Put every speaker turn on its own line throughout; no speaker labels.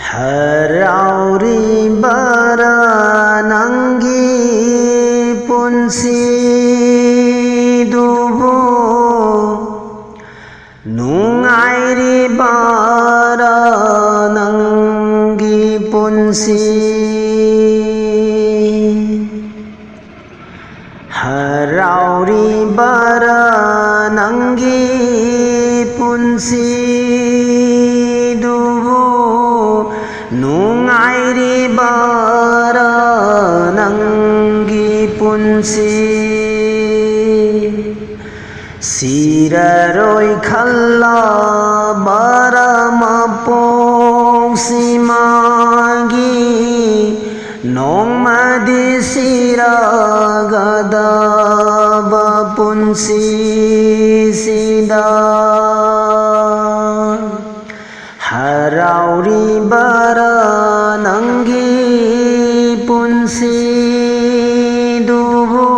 harauribara nangi punsidubu nungairibara nangi punsi harauribara nangi punsidubu nungairibara nangi punsi siraroi khalla bara mapong simagi nongmadi siragada bapunsi sida harauribara nangi punsi dubu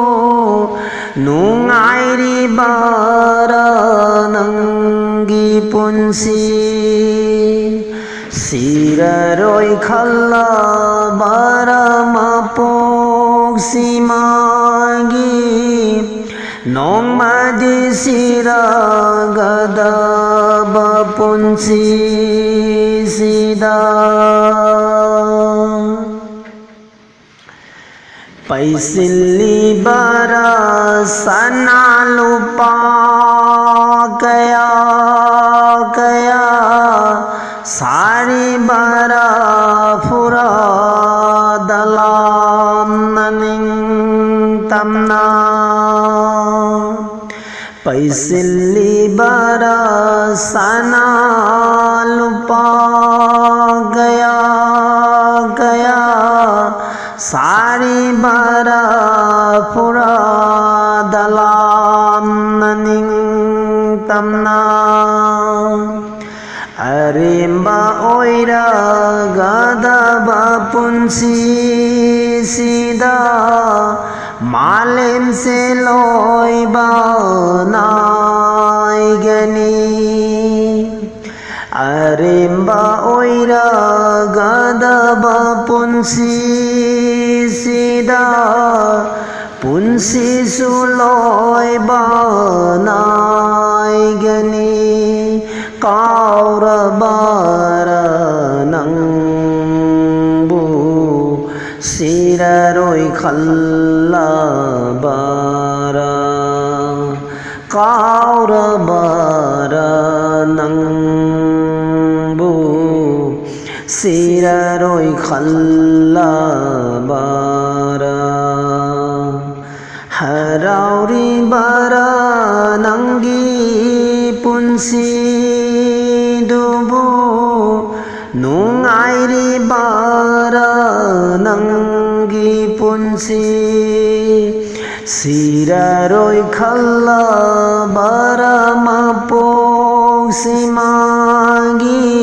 nungairibara nangi punsi siraroi khalla bara mapok simagi nongmadi siragada bapunsi sida paisilibara sanalupa kaya kaya sari bara pura dalam naning tamna paisilibara sanalupa kaya kaya sari bara pura dalam naning tamna arimba oira gada bapunsi sida malim se loi banai gani arimba oira gada bapunsi sida punsi suloi banai gani kaurabara nangbu siraroi khalla bara kaurabara nangbu siraroi khalla bara harauribara nangi punsi dubu nungairibara nangi punsi siraroi khalla bara mapok simagi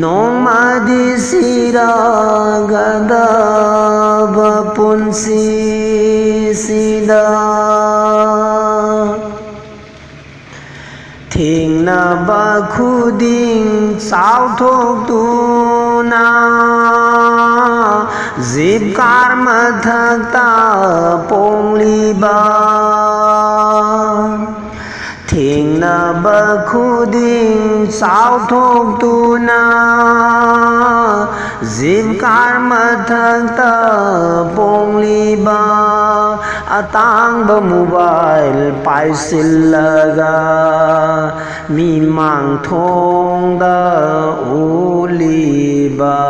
nongmadi siragada bapunsi sida thengna khuding sao thok tuna zip karma thakta pongliba thengna khuding sao thok tuna zip karma thakta pongliba atang ba mobile paisilaga mi mang thong da uliba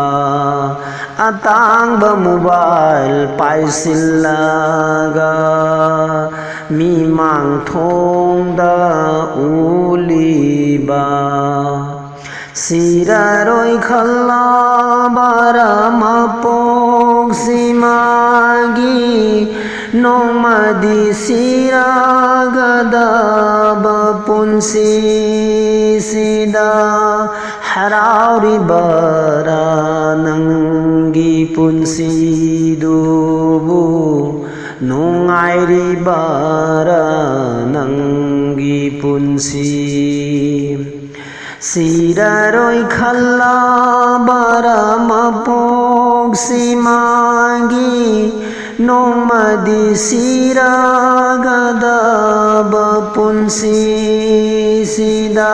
atang ba mobile paisilaga mi mang thong da uliba siraroi khalla bara mapok simagi nongmadi siragada bapunsi sida harauribara nangi punsi dubu nungairibara nangi punsi Siraroi khallabara mapoksimagi Nongmadi siragadaba punsi sida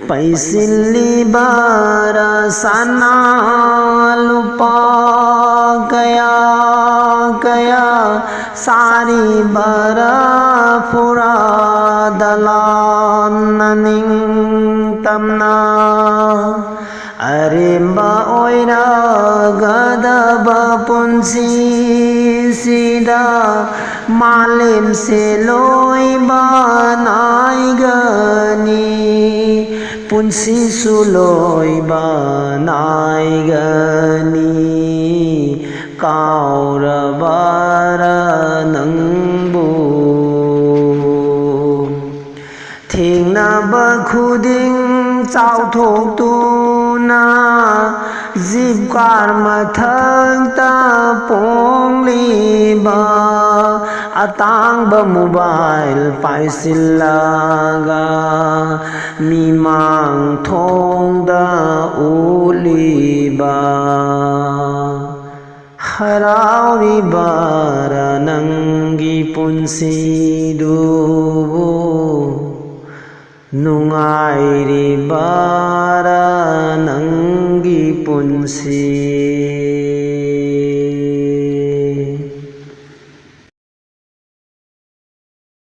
Paisilibara sana lupa kaya sari bara pura dalan naning tamna Arimba oira gadaba punsi sida malim seloi banai gani punsi suloi banai gani kaurabara nangbu Thengnaba khuding chau thok tuna Zip karma thakta pongliba Atang ba mobile paisilaga Mimang thong da uliba Harauribara nanggi punsi dubu Nungairibara nanggi punsi